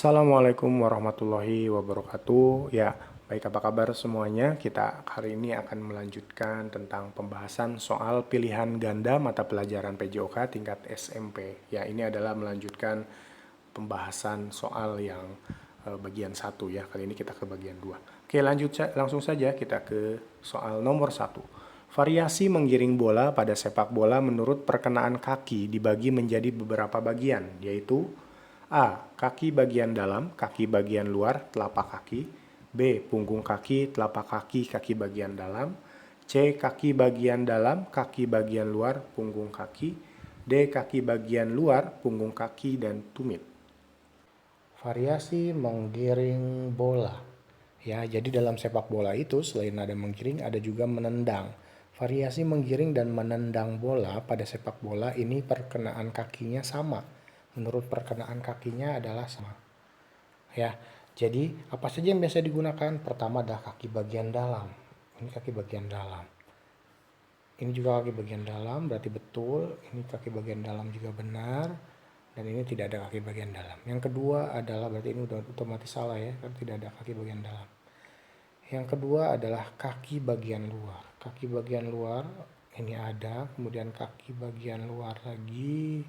Assalamualaikum warahmatullahi wabarakatuh. Ya, baik, apa kabar semuanya? Kita hari ini akan melanjutkan tentang pembahasan soal pilihan ganda mata pelajaran PJOK tingkat SMP. Ya, ini adalah melanjutkan pembahasan soal yang bagian 1 ya. Kali ini kita ke bagian 2. Oke, langsung saja kita ke soal nomor 1. Variasi menggiring bola pada sepak bola menurut perkenaan kaki dibagi menjadi beberapa bagian, yaitu A. Kaki bagian dalam, kaki bagian luar, telapak kaki. B. Punggung kaki, telapak kaki, kaki bagian dalam. C. Kaki bagian dalam, kaki bagian luar, punggung kaki. D. Kaki bagian luar, punggung kaki, dan tumit. Variasi menggiring bola. Ya, jadi dalam sepak bola itu selain ada menggiring, ada juga menendang. Variasi menggiring dan menendang bola pada sepak bola ini perkenaan kakinya sama. Menurut perkenaan kakinya adalah sama. Ya, jadi apa saja yang biasa digunakan? Pertama adalah kaki bagian dalam. Ini kaki bagian dalam. Ini juga kaki bagian dalam, berarti betul. Ini kaki bagian dalam juga benar. Dan ini tidak ada kaki bagian dalam. Yang kedua adalah, berarti ini udah otomatis salah ya, karena tidak ada kaki bagian dalam. Yang kedua adalah kaki bagian luar. Kaki bagian luar ini ada, kemudian kaki bagian luar lagi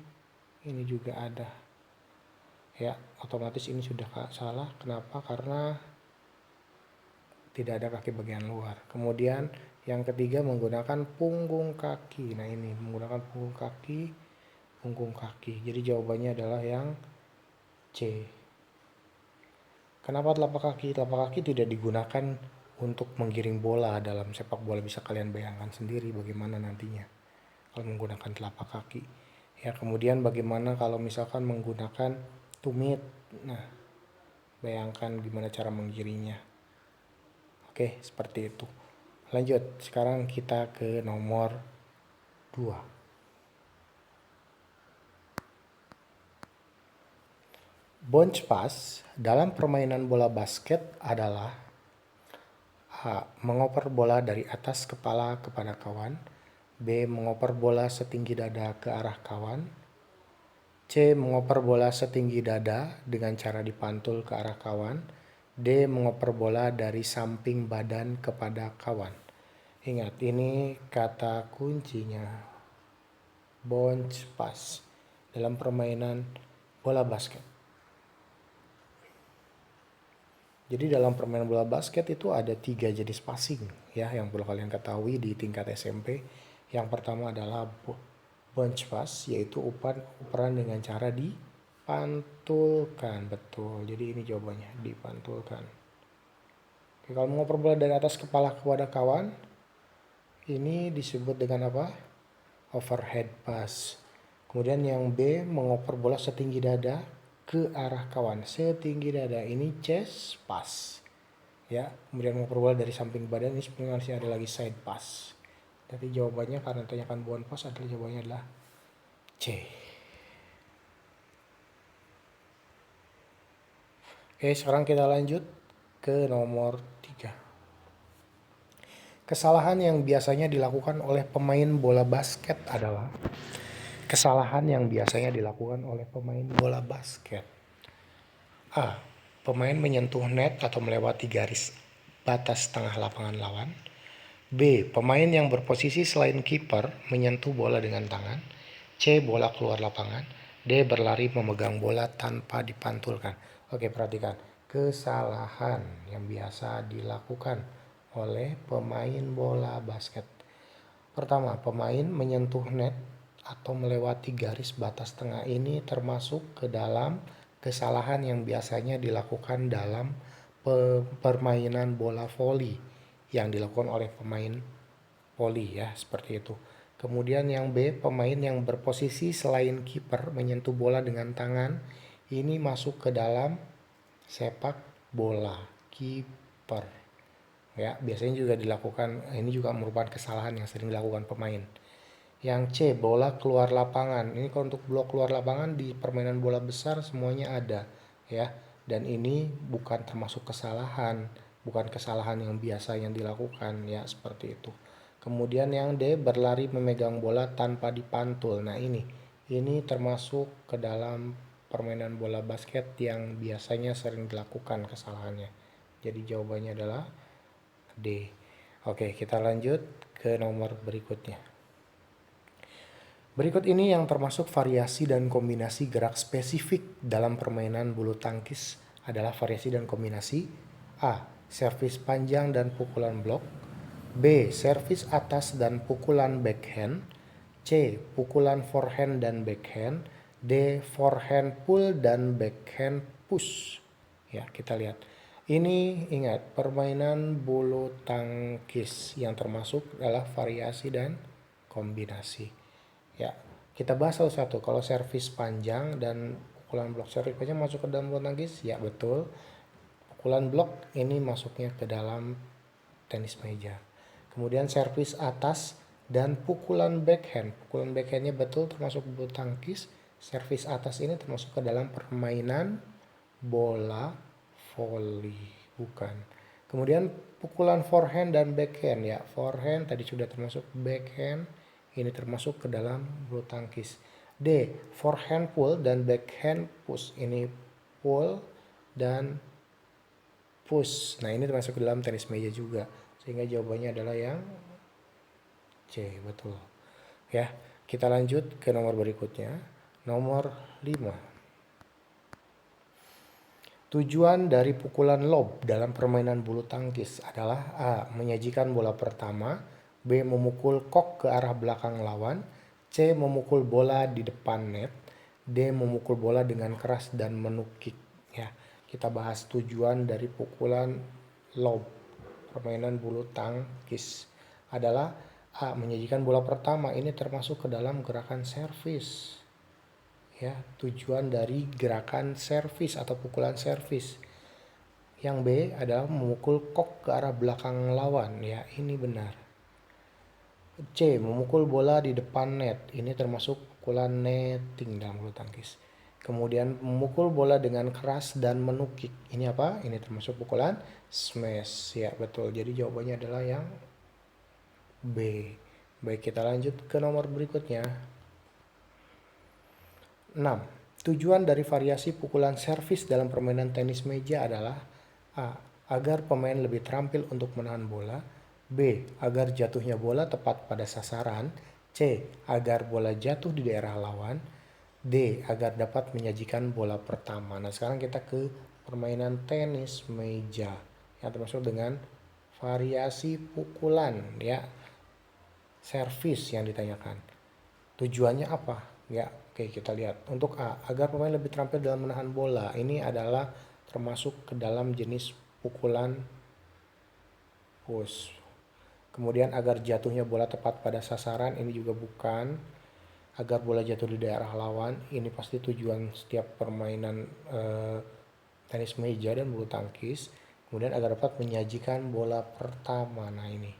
ini juga ada. Ya, otomatis ini sudah salah. Kenapa? Karena tidak ada kaki bagian luar. Kemudian yang ketiga menggunakan punggung kaki. Nah, ini menggunakan punggung kaki. Jadi jawabannya adalah yang C. Kenapa telapak kaki? Telapak kaki tidak digunakan untuk menggiring bola dalam sepak bola. Bisa kalian bayangkan sendiri bagaimana nantinya kalau menggunakan telapak kaki. Ya, kemudian bagaimana kalau misalkan menggunakan tumit. Nah, bayangkan gimana cara menggiringnya. Oke, seperti itu. Lanjut, sekarang kita ke nomor 2. Bounce pass dalam permainan bola basket adalah A. Mengoper bola dari atas kepala kepada kawan. B. Mengoper bola setinggi dada ke arah kawan. C. Mengoper bola setinggi dada dengan cara dipantul ke arah kawan. D. Mengoper bola dari samping badan kepada kawan. Ingat, ini kata kuncinya. Bounce pass dalam permainan bola basket. Jadi dalam permainan bola basket itu ada 3 jenis passing ya yang perlu kalian ketahui di tingkat SMP. Yang pertama adalah bounce pass, yaitu operan dengan cara dipantulkan. Betul, jadi ini jawabannya, dipantulkan. Oke, kalau mengoper bola dari atas kepala kepada kawan, ini disebut dengan apa? Overhead pass. Kemudian yang B, mengoper bola setinggi dada ke arah kawan. Setinggi dada, ini chest pass. Ya, kemudian mengoper bola dari samping badan, ini sebenarnya ada lagi side pass. Jadi jawabannya karena tanyakan bounce pass adalah jawabannya adalah C. Oke, sekarang kita lanjut ke nomor 3. Kesalahan yang biasanya dilakukan oleh pemain bola basket adalah A. Pemain menyentuh net atau melewati garis batas tengah lapangan lawan. B. Pemain yang berposisi selain kiper menyentuh bola dengan tangan. C. Bola keluar lapangan. D. Berlari memegang bola tanpa dipantulkan. Oke, perhatikan. Kesalahan yang biasa dilakukan oleh pemain bola basket. Pertama, pemain menyentuh net atau melewati garis batas tengah ini termasuk ke dalam kesalahan yang biasanya dilakukan dalam permainan bola voli yang dilakukan oleh pemain voli ya, seperti itu. Kemudian yang B, pemain yang berposisi selain kiper menyentuh bola dengan tangan, ini masuk ke dalam sepak bola kiper. Ya, biasanya juga dilakukan, ini juga merupakan kesalahan yang sering dilakukan pemain. Yang C, bola keluar lapangan. Ini kalau untuk bola keluar lapangan di permainan bola besar semuanya ada ya. Dan ini bukan termasuk kesalahan, bukan kesalahan yang biasa yang dilakukan ya, seperti itu. Kemudian yang D, berlari memegang bola tanpa dipantul. Nah, ini termasuk ke dalam permainan bola basket yang biasanya sering dilakukan kesalahannya. Jadi jawabannya adalah D. Oke, kita lanjut ke nomor berikutnya. Berikut ini yang termasuk variasi dan kombinasi gerak spesifik dalam permainan bulu tangkis adalah variasi dan kombinasi A. Servis panjang dan pukulan blok, B. Servis atas dan pukulan backhand, C. Pukulan forehand dan backhand, D. Forehand pull dan backhand push. Ya, kita lihat. Ini ingat, permainan bulu tangkis yang termasuk adalah variasi dan kombinasi. Ya, kita bahas satu-satu. Kalau servis panjang dan pukulan blok, servis panjang masuk ke dalam bulu tangkis? Ya, betul. Pukulan blok ini masuknya ke dalam tenis meja. Kemudian servis atas dan pukulan backhand. Pukulan backhandnya betul termasuk bulu tangkis. Servis atas ini termasuk ke dalam permainan bola volley. Bukan. Kemudian pukulan forehand dan backhand. Ya, forehand tadi sudah termasuk, backhand ini termasuk ke dalam bulu tangkis. D. Forehand pull dan backhand push. Ini pull dan push. Nah, ini termasuk ke dalam tenis meja juga. Sehingga jawabannya adalah yang C, betul. Ya, kita lanjut ke nomor berikutnya. Nomor 5. Tujuan dari pukulan lob dalam permainan bulu tangkis adalah A. Menyajikan bola pertama, B. Memukul kok ke arah belakang lawan, C. Memukul bola di depan net, D. Memukul bola dengan keras dan menukik. Ya, kita bahas tujuan dari pukulan lob permainan bulu tangkis adalah A. Menyajikan bola pertama, ini termasuk ke dalam gerakan servis. Ya, tujuan dari gerakan servis atau pukulan servis. Yang B adalah memukul kok ke arah belakang lawan. Ya, ini benar. C. Memukul bola di depan net. Ini termasuk pukulan netting dalam bulu tangkis. Kemudian memukul bola dengan keras dan menukik. Ini apa? Ini termasuk pukulan smash. Ya, betul. Jadi jawabannya adalah yang B. Baik, kita lanjut ke nomor berikutnya. 6. Tujuan dari variasi pukulan servis dalam permainan tenis meja adalah A. Agar pemain lebih terampil untuk menahan bola, B. Agar jatuhnya bola tepat pada sasaran, C. Agar bola jatuh di daerah lawan, D. Agar dapat menyajikan bola pertama. Nah, sekarang kita ke permainan tenis meja yang termasuk dengan variasi pukulan, ya, servis yang ditanyakan. Tujuannya apa? Ya, oke, kita lihat. Untuk A, agar pemain lebih terampil dalam menahan bola. Ini adalah termasuk ke dalam jenis pukulan push. Kemudian agar jatuhnya bola tepat pada sasaran, ini juga bukan. Agar bola jatuh di daerah lawan, ini pasti tujuan setiap permainan tenis meja dan bulu tangkis. Kemudian agar dapat menyajikan bola pertama. Nah, ini.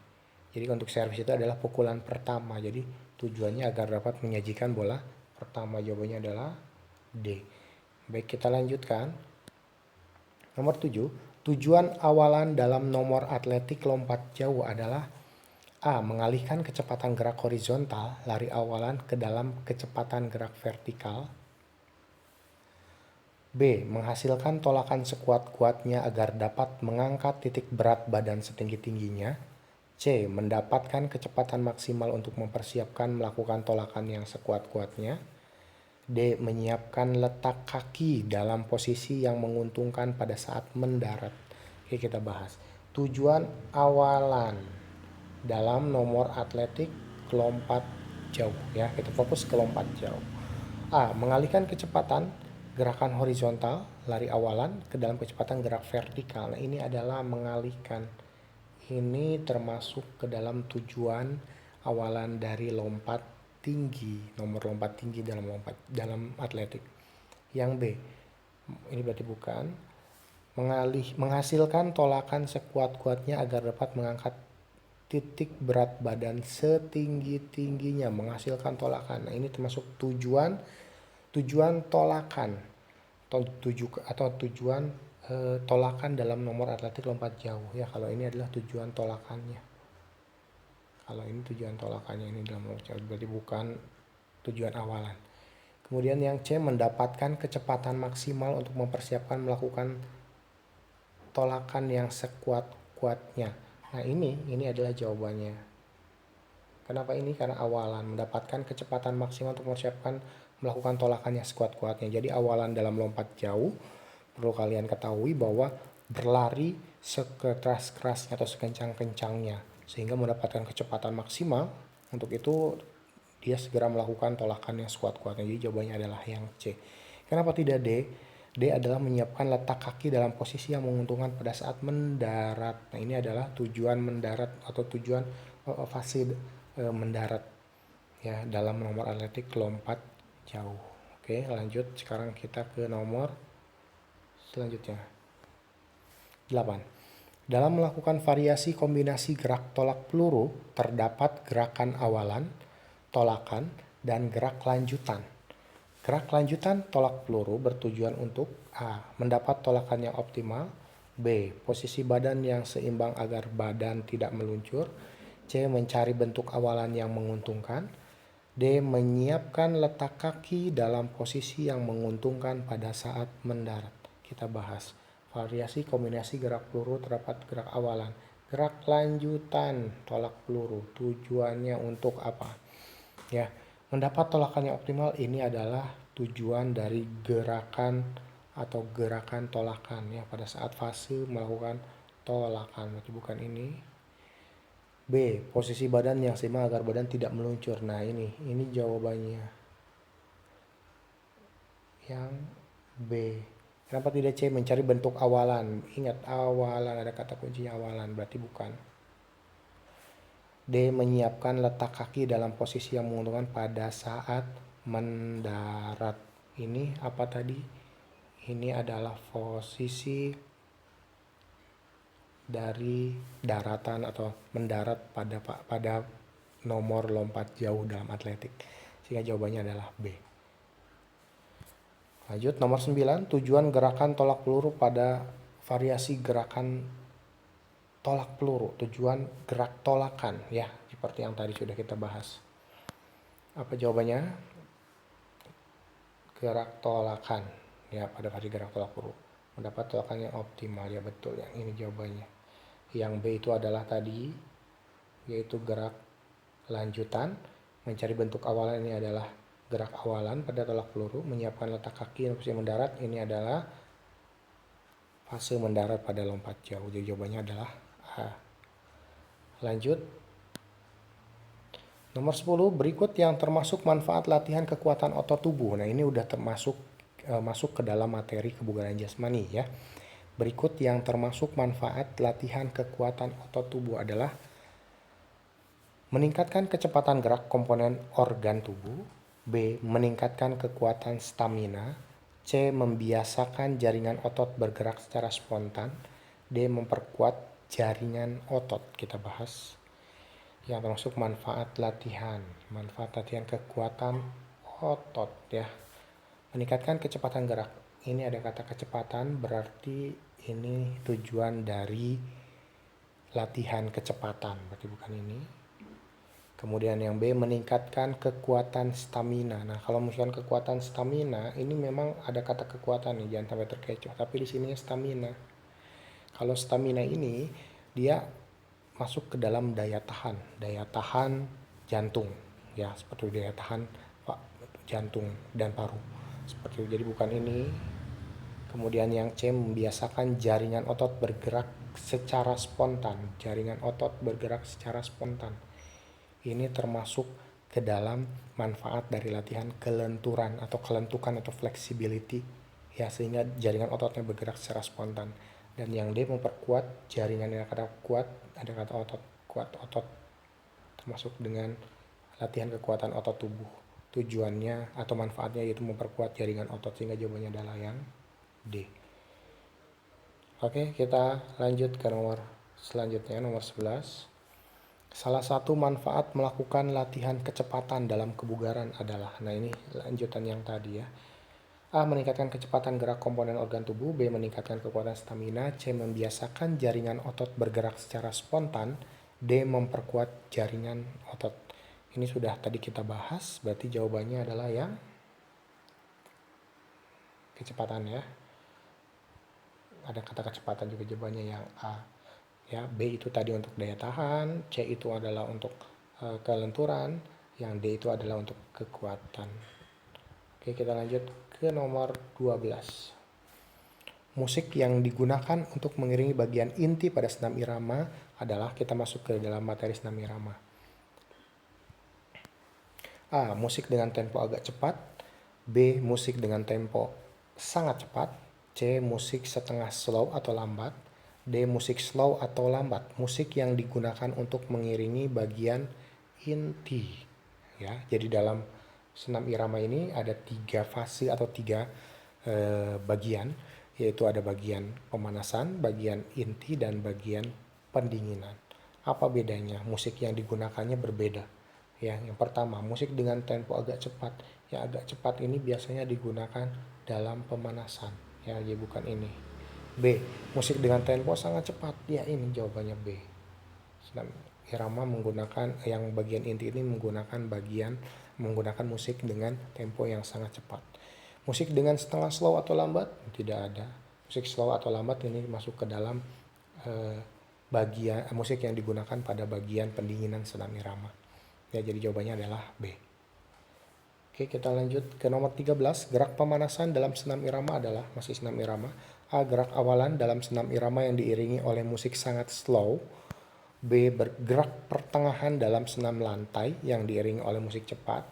Jadi untuk servis itu adalah pukulan pertama. Jadi tujuannya agar dapat menyajikan bola pertama. Jawabannya adalah D. Baik, kita lanjutkan. Nomor 7. Tujuan awalan dalam nomor atletik lompat jauh adalah A. Mengalihkan kecepatan gerak horizontal lari awalan ke dalam kecepatan gerak vertikal. B. Menghasilkan tolakan sekuat-kuatnya agar dapat mengangkat titik berat badan setinggi-tingginya. C. Mendapatkan kecepatan maksimal untuk mempersiapkan melakukan tolakan yang sekuat-kuatnya. D. Menyiapkan letak kaki dalam posisi yang menguntungkan pada saat mendarat. Oke, kita bahas. Tujuan awalan dalam nomor atletik lompat jauh. Ya, kita fokus ke lompat jauh. A. Mengalihkan kecepatan gerakan horizontal lari awalan ke dalam kecepatan gerak vertikal. Nah, ini adalah mengalihkan. Ini termasuk ke dalam tujuan awalan dari lompat tinggi, nomor lompat tinggi dalam atletik. Yang B, ini berarti bukan. Menghasilkan tolakan sekuat-kuatnya agar dapat mengangkat titik berat badan setinggi-tingginya, menghasilkan tolakan. Nah, ini termasuk tujuan tolakan atau tujuan tolakan dalam nomor atletik lompat jauh. Ya, kalau ini adalah tujuan tolakannya. Kalau ini tujuan tolakannya, ini dalam lompat jauh, berarti bukan tujuan awalan. Kemudian yang C, mendapatkan kecepatan maksimal untuk mempersiapkan melakukan tolakan yang sekuat-kuatnya. Nah ini adalah jawabannya. Kenapa ini? Karena awalan, mendapatkan kecepatan maksimal untuk mempersiapkan melakukan tolakan yang sekuat-kuatnya. Jadi awalan dalam lompat jauh, perlu kalian ketahui bahwa berlari sekeras-kerasnya atau sekencang-kencangnya, sehingga mendapatkan kecepatan maksimal. Untuk itu dia segera melakukan tolakan yang sekuat-kuatnya. Jadi jawabannya adalah yang C. Kenapa tidak D? D adalah menyiapkan letak kaki dalam posisi yang menguntungkan pada saat mendarat. Nah ini adalah tujuan mendarat atau tujuan fase mendarat ya dalam nomor atletik lompat jauh. Oke, lanjut sekarang kita ke nomor selanjutnya. 8. Dalam melakukan variasi kombinasi gerak tolak peluru, terdapat gerakan awalan, tolakan, dan gerak lanjutan. Gerak lanjutan tolak peluru bertujuan untuk A. Mendapat tolakan yang optimal, B. Posisi badan yang seimbang agar badan tidak meluncur, C. Mencari bentuk awalan yang menguntungkan, D. Menyiapkan letak kaki dalam posisi yang menguntungkan pada saat mendarat. Kita bahas. Variasi kombinasi gerak peluru terdapat gerak awalan. Gerak lanjutan tolak peluru tujuannya untuk apa? Ya, mendapat tolakan yang optimal ini adalah tujuan dari gerakan atau gerakan tolakan ya pada saat fase melakukan tolakan. Berarti bukan ini. B. Posisi badan yang seimbang agar badan tidak meluncur. Nah ini jawabannya. Yang B. Kenapa tidak C? Mencari bentuk awalan. Ingat awalan, ada kata kuncinya awalan, berarti bukan. D. Menyiapkan letak kaki dalam posisi yang menguntungkan pada saat mendarat. Ini apa tadi? Ini adalah posisi dari daratan atau mendarat pada nomor lompat jauh dalam atletik. Sehingga jawabannya adalah B. Lanjut nomor 9, tujuan gerakan tolak peluru pada variasi gerakan tolak peluru, tujuan gerak tolakan ya, seperti yang tadi sudah kita bahas. Apa jawabannya? Gerak tolakan ya pada variasi gerak tolak peluru. Mendapat tolakan yang optimal ya, betul, yang ini jawabannya. Yang B itu adalah tadi yaitu gerak lanjutan. Mencari bentuk awalan ini adalah gerak awalan pada tolak peluru. Menyiapkan letak kaki yang posisi mendarat ini adalah fase mendarat pada lompat jauh. Jadi jawabannya adalah A. Lanjut. Nomor 10, berikut yang termasuk manfaat latihan kekuatan otot tubuh. Nah ini udah termasuk masuk ke dalam materi kebugaran jasmani ya. Berikut yang termasuk manfaat latihan kekuatan otot tubuh adalah meningkatkan kecepatan gerak komponen organ tubuh, B. Meningkatkan kekuatan stamina, C. Membiasakan jaringan otot bergerak secara spontan, D. Memperkuat jaringan otot. Kita bahas yang termasuk manfaat latihan kekuatan otot ya. Meningkatkan kecepatan gerak. Ini ada kata kecepatan, berarti ini tujuan dari latihan kecepatan, berarti bukan ini. Kemudian yang B, meningkatkan kekuatan stamina. Nah, kalau misalkan kekuatan stamina, ini memang ada kata kekuatan nih, jangan sampai terkecoh. Tapi di sini stamina. Kalau stamina ini, dia masuk ke dalam daya tahan jantung. Ya, seperti daya tahan jantung dan paru. Seperti itu, jadi bukan ini. Kemudian yang C, membiasakan jaringan otot bergerak secara spontan. Jaringan otot bergerak secara spontan. Ini termasuk ke dalam manfaat dari latihan kelenturan atau kelentukan atau flexibility ya, sehingga jaringan ototnya bergerak secara spontan. Dan yang D, memperkuat jaringan. Yang kata kuat ada kata otot, kuat otot, termasuk dengan latihan kekuatan otot tubuh. Tujuannya atau manfaatnya yaitu memperkuat jaringan otot, sehingga jawabannya adalah yang D. Oke, kita lanjut ke nomor selanjutnya, nomor 11. Salah satu manfaat melakukan latihan kecepatan dalam kebugaran adalah, nah ini lanjutan yang tadi ya. A. Meningkatkan kecepatan gerak komponen organ tubuh, B. Meningkatkan kekuatan stamina, C. Membiasakan jaringan otot bergerak secara spontan, D. Memperkuat jaringan otot. Ini sudah tadi kita bahas, berarti jawabannya adalah yang kecepatan ya. Ada kata kecepatan juga jawabannya yang A. Ya, B itu tadi untuk daya tahan, C itu adalah untuk kelenturan, yang D itu adalah untuk kekuatan. Oke, kita lanjut ke nomor 12. Musik yang digunakan untuk mengiringi bagian inti pada senam irama adalah, kita masuk ke dalam materi senam irama. A. Musik dengan tempo agak cepat. B. Musik dengan tempo sangat cepat. C. Musik setengah slow atau lambat. D. Musik slow atau lambat. Musik yang digunakan untuk mengiringi bagian inti. Ya, jadi dalam senam irama ini ada 3 fase atau 3 bagian, yaitu ada bagian pemanasan, bagian inti, dan bagian pendinginan. Apa bedanya? Musik yang digunakannya berbeda. Ya, yang pertama, musik dengan tempo agak cepat. Ya, agak cepat ini biasanya digunakan dalam pemanasan. Ya, jadi bukan ini. B. Musik dengan tempo sangat cepat. Ya, ini jawabannya B. Senam irama menggunakan yang bagian inti ini menggunakan musik dengan tempo yang sangat cepat. Musik dengan setengah slow atau lambat tidak ada. Musik slow atau lambat ini masuk ke dalam bagian musik yang digunakan pada bagian pendinginan senam irama. Ya, jadi jawabannya adalah B. Oke, kita lanjut ke nomor 13. Gerak pemanasan dalam senam irama adalah, masih senam irama. A. Gerak awalan dalam senam irama yang diiringi oleh musik sangat slow. B. Bergerak pertengahan dalam senam lantai yang diiringi oleh musik cepat.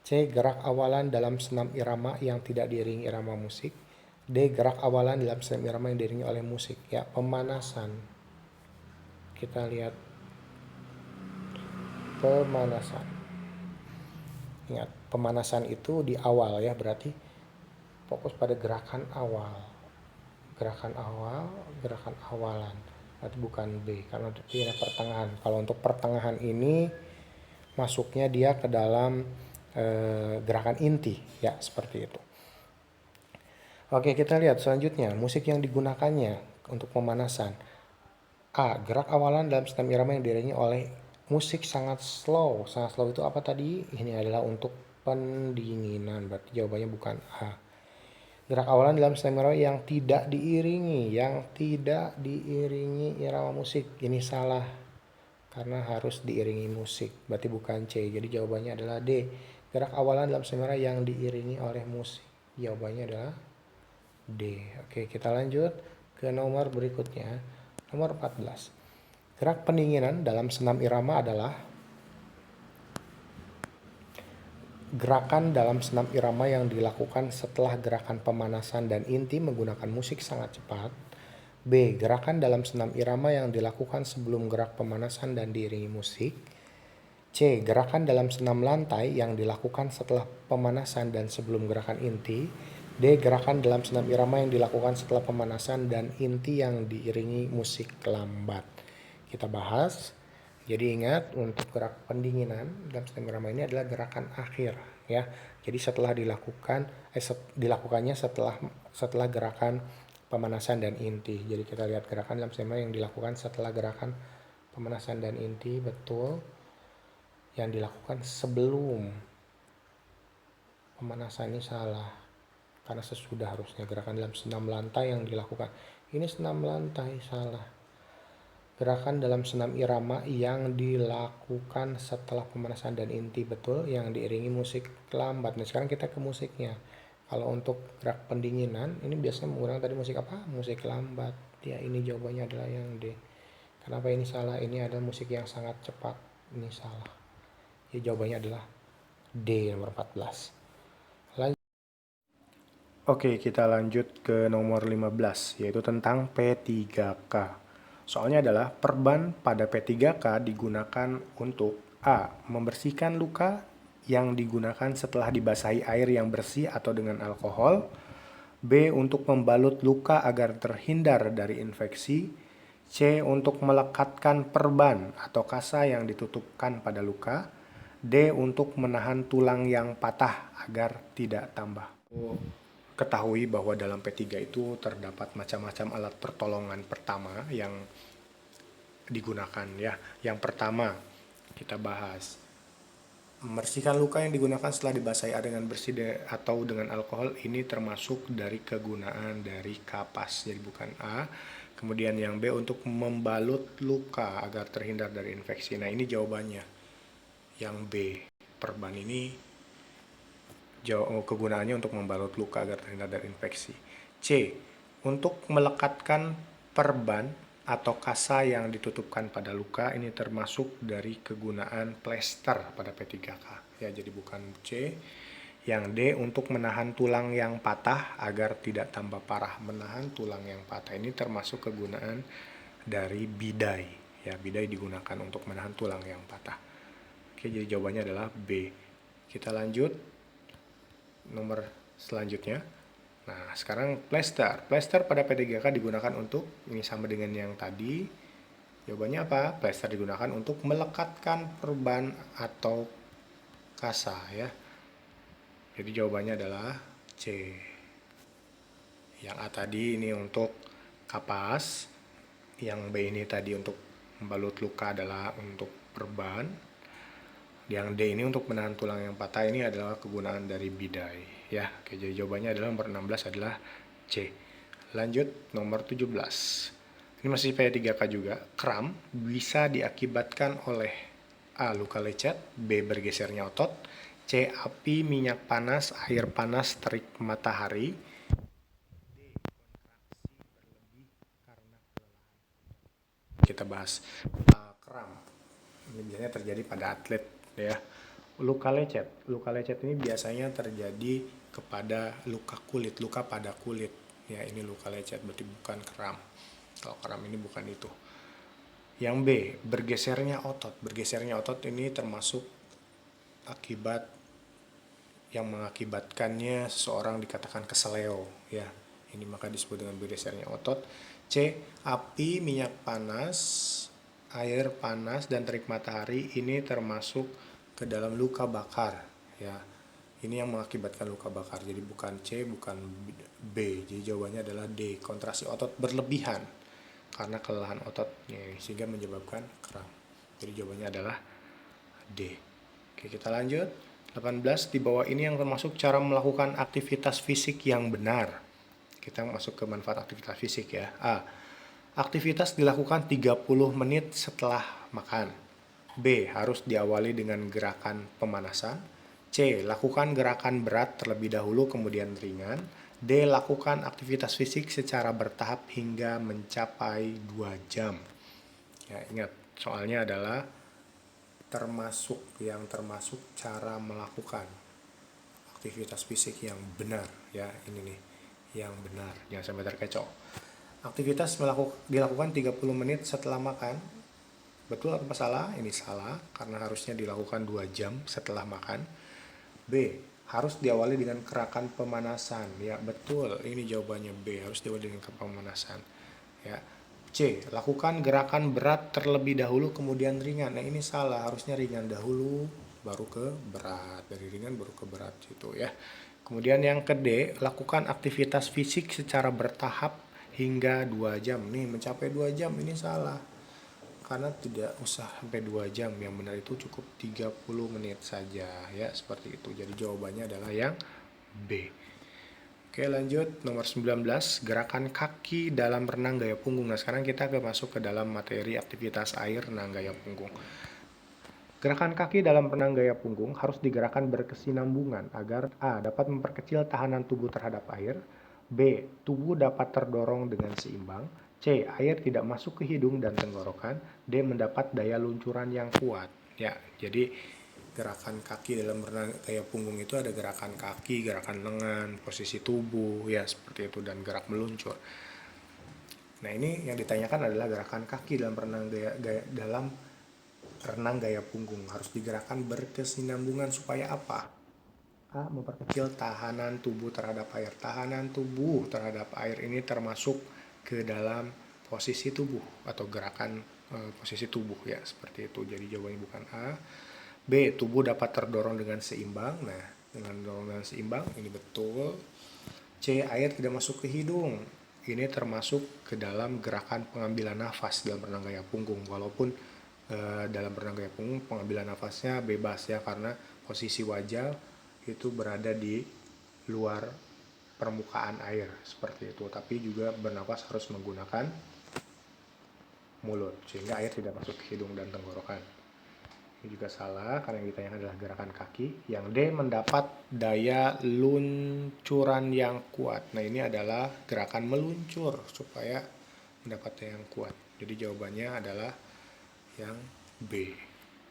C. Gerak awalan dalam senam irama yang tidak diiringi irama musik. D. Gerak awalan dalam senam irama yang diiringi oleh musik. Ya, pemanasan. Kita lihat pemanasan. Ingat, pemanasan itu di awal ya, berarti fokus pada gerakan awal. Gerakan awal, gerakan awalan. Berarti bukan B, karena dia ada pertengahan. Kalau untuk pertengahan ini masuknya dia ke dalam gerakan inti, ya seperti itu. Oke, kita lihat selanjutnya musik yang digunakannya untuk pemanasan. A. Gerak awalan dalam senam irama yang diiringi oleh musik sangat slow. Sangat slow itu apa tadi? Ini adalah untuk pendinginan, berarti jawabannya bukan A. Gerak awalan dalam senam irama yang tidak diiringi irama musik. Ini salah, karena harus diiringi musik, berarti bukan C. Jadi jawabannya adalah D. Gerak awalan dalam senam irama yang diiringi oleh musik. Jawabannya adalah D. Oke, kita lanjut ke nomor berikutnya. Nomor 14. Gerak pendinginan dalam senam irama adalah, gerakan dalam senam irama yang dilakukan setelah gerakan pemanasan dan inti menggunakan musik sangat cepat. B. Gerakan dalam senam irama yang dilakukan sebelum gerak pemanasan dan diiringi musik. C. Gerakan dalam senam lantai yang dilakukan setelah pemanasan dan sebelum gerakan inti. D. Gerakan dalam senam irama yang dilakukan setelah pemanasan dan inti yang diiringi musik lambat. Kita bahas. Jadi ingat, untuk gerak pendinginan dalam senam irama ini adalah gerakan akhir ya. Jadi setelah dilakukannya setelah gerakan pemanasan dan inti. Jadi kita lihat gerakan dalam senam irama yang dilakukan setelah gerakan pemanasan dan inti, betul. Yang dilakukan sebelum pemanasan ini salah, karena sesudah harusnya. Gerakan dalam senam lantai yang dilakukan, ini senam lantai, salah. Gerakan dalam senam irama yang dilakukan setelah pemanasan dan inti, betul, yang diiringi musik lambat. Nah, sekarang kita ke musiknya. Kalau untuk gerak pendinginan, ini biasanya menggunakan tadi musik apa? Musik lambat. Ya, ini jawabannya adalah yang D. Kenapa ini salah? Ini adalah musik yang sangat cepat. Ini salah. Ya, jawabannya adalah D, nomor 14. Oke, kita lanjut ke nomor 15, yaitu tentang P3K. Soalnya adalah perban pada P3K digunakan untuk A. Membersihkan luka yang digunakan setelah dibasahi air yang bersih atau dengan alkohol. B. Untuk membalut luka agar terhindar dari infeksi. C. Untuk melekatkan perban atau kasa yang ditutupkan pada luka. D. Untuk menahan tulang yang patah agar tidak tambah. Ketahui bahwa dalam P3 itu terdapat macam-macam alat pertolongan pertama yang digunakan ya. Yang pertama kita bahas Membersihkan luka yang digunakan setelah dibasahi air dengan bersih atau dengan alkohol ini termasuk dari kegunaan dari kapas. Jadi bukan A. Kemudian yang B untuk membalut luka agar terhindar dari infeksi. Nah ini jawabannya. Yang B. Perban ini kegunaannya untuk membalut luka agar terhindar dari infeksi. C. Untuk melekatkan perban atau kasa yang ditutupkan pada luka ini termasuk dari kegunaan plester pada P3K. Ya, jadi bukan C. Yang D untuk menahan tulang yang patah agar tidak tambah parah. Menahan tulang yang patah ini termasuk kegunaan dari bidai. Ya, bidai digunakan untuk menahan tulang yang patah. Oke, jadi jawabannya adalah B. Kita lanjut nomor selanjutnya. Nah, sekarang plester. Plester pada P3K digunakan untuk, ini sama dengan yang tadi. Jawabannya apa? Plester digunakan untuk melekatkan perban atau kasa ya. Jadi jawabannya adalah C. Yang A tadi ini untuk kapas. Yang B ini tadi untuk membalut luka adalah untuk perban. Yang D ini untuk menahan tulang yang patah ini adalah kegunaan dari bidai ya. Oke, jadi jawabannya adalah nomor 16 adalah C. Lanjut nomor 17. Ini masih P3K juga. Kram bisa diakibatkan oleh A. Luka lecet, B. Bergesernya otot, C. Api, minyak panas, air panas, terik matahari, D. Kontraksi berlebih karena kelelahan. Kita bahas kram. Ini biasanya terjadi pada atlet ya. Luka lecet ini biasanya terjadi kepada luka kulit, luka pada kulit ya. Ini luka lecet berarti bukan kram. Kalau kram ini bukan itu. Yang B, bergesernya otot ini termasuk akibat yang mengakibatkannya seseorang dikatakan keseleo ya. Ini maka disebut dengan bergesernya otot. C, api, minyak panas, air panas, dan terik matahari ini termasuk ke dalam luka bakar ya. Ini yang mengakibatkan luka bakar. Jadi bukan C, bukan B. Jadi jawabannya adalah D, kontraksi otot berlebihan karena kelelahan ototnya sehingga menyebabkan kram. Jadi jawabannya adalah D. Oke, kita lanjut. 18 di bawah ini yang termasuk cara melakukan aktivitas fisik yang benar. Kita masuk ke manfaat aktivitas fisik ya. A. Aktivitas dilakukan 30 menit setelah makan. B. Harus diawali dengan gerakan pemanasan. C. Lakukan gerakan berat terlebih dahulu kemudian ringan. D. Lakukan aktivitas fisik secara bertahap hingga mencapai 2 jam. Ya, ingat, soalnya adalah termasuk cara melakukan aktivitas fisik yang benar ya. Ini nih, yang benar. Jangan sampai terkecoh. Aktivitas dilakukan 30 menit setelah makan. Betul atau salah? Ini salah, karena harusnya dilakukan 2 jam setelah makan. B. Harus diawali dengan gerakan pemanasan. Ya, betul. Ini jawabannya B. Harus diawali dengan pemanasan. Ya. C. Lakukan gerakan berat terlebih dahulu kemudian ringan. Nah, ini salah. Harusnya ringan dahulu baru ke berat. Dari ringan baru ke berat gitu ya. Kemudian yang ke D. Lakukan aktivitas fisik secara bertahap hingga 2 jam. Nih, mencapai 2 jam. Ini salah. Karena tidak usah sampai 2 jam, yang benar itu cukup 30 menit saja ya, seperti itu. Jadi jawabannya adalah yang B. Oke, lanjut nomor 19, gerakan kaki dalam renang gaya punggung. Nah, sekarang kita masuk ke dalam materi aktivitas air renang gaya punggung. Gerakan kaki dalam renang gaya punggung harus digerakkan berkesinambungan agar A. Dapat memperkecil tahanan tubuh terhadap air, B. Tubuh dapat terdorong dengan seimbang, C. Air tidak masuk ke hidung dan tenggorokan, D. Mendapat daya luncuran yang kuat. Ya, jadi gerakan kaki dalam renang gaya punggung itu ada gerakan kaki, gerakan lengan, posisi tubuh, ya seperti itu, dan gerak meluncur. Nah, ini yang ditanyakan adalah gerakan kaki dalam renang gaya punggung harus digerakkan berkesinambungan supaya apa? A. Memperkecil tahanan tubuh terhadap air. Tahanan tubuh terhadap air ini termasuk ke dalam posisi tubuh atau gerakan posisi tubuh ya, seperti itu. Jadi jawabannya bukan A. B. Tubuh dapat terdorong dengan seimbang. Nah, dengan dorongan seimbang ini betul. C. Air tidak masuk ke hidung. Ini termasuk ke dalam gerakan pengambilan nafas dalam renang gaya punggung, walaupun dalam berenang gaya punggung pengambilan nafasnya bebas ya, karena posisi wajah itu berada di luar permukaan air seperti itu, tapi juga bernapas harus menggunakan mulut sehingga air tidak masuk ke hidung dan tenggorokan. Ini juga salah karena yang ditanyakan adalah gerakan kaki. Yang D, mendapat daya luncuran yang kuat. Nah, ini adalah gerakan meluncur supaya mendapat daya yang kuat. Jadi jawabannya adalah yang B.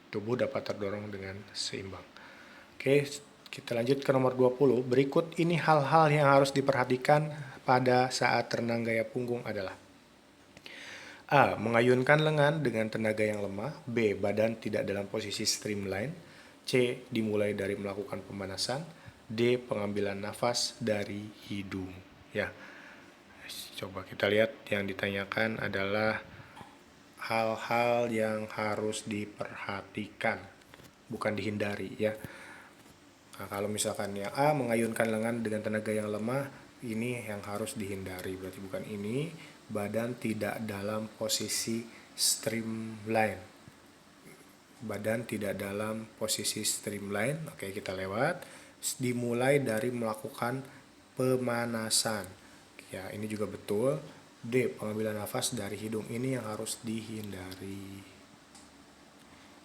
Tubuh dapat terdorong dengan seimbang. Oke, kita lanjut ke nomor 20. Berikut ini hal-hal yang harus diperhatikan pada saat renang gaya punggung adalah: A. Mengayunkan lengan dengan tenaga yang lemah. B. Badan tidak dalam posisi streamline. C. Dimulai dari melakukan pemanasan. D. Pengambilan nafas dari hidung. Ya, coba kita lihat yang ditanyakan adalah hal-hal yang harus diperhatikan, bukan dihindari ya. Nah, kalau misalkan yang A, mengayunkan lengan dengan tenaga yang lemah, ini yang harus dihindari, berarti bukan ini. Badan tidak dalam posisi streamline. Badan tidak dalam posisi streamline. Oke, kita lewat. Dimulai dari melakukan pemanasan. Ya, ini juga betul. D. Pengambilan nafas dari hidung, ini yang harus dihindari.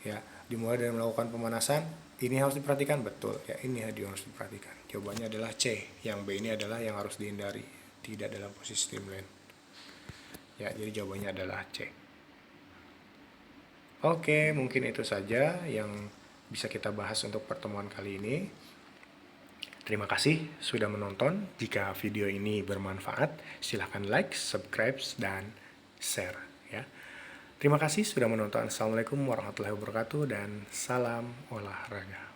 Ya, dimulai dari melakukan pemanasan, ini harus diperhatikan, betul. Ya, ini harus diperhatikan. Jawabannya adalah C. Yang B ini adalah yang harus dihindari, tidak dalam posisi streamline. Ya, jadi jawabannya adalah C. Oke, mungkin itu saja yang bisa kita bahas untuk pertemuan kali ini. Terima kasih sudah menonton. Jika video ini bermanfaat, silahkan like, subscribe, dan share. Ya. Terima kasih sudah menonton. Assalamualaikum warahmatullahi wabarakatuh dan salam olahraga.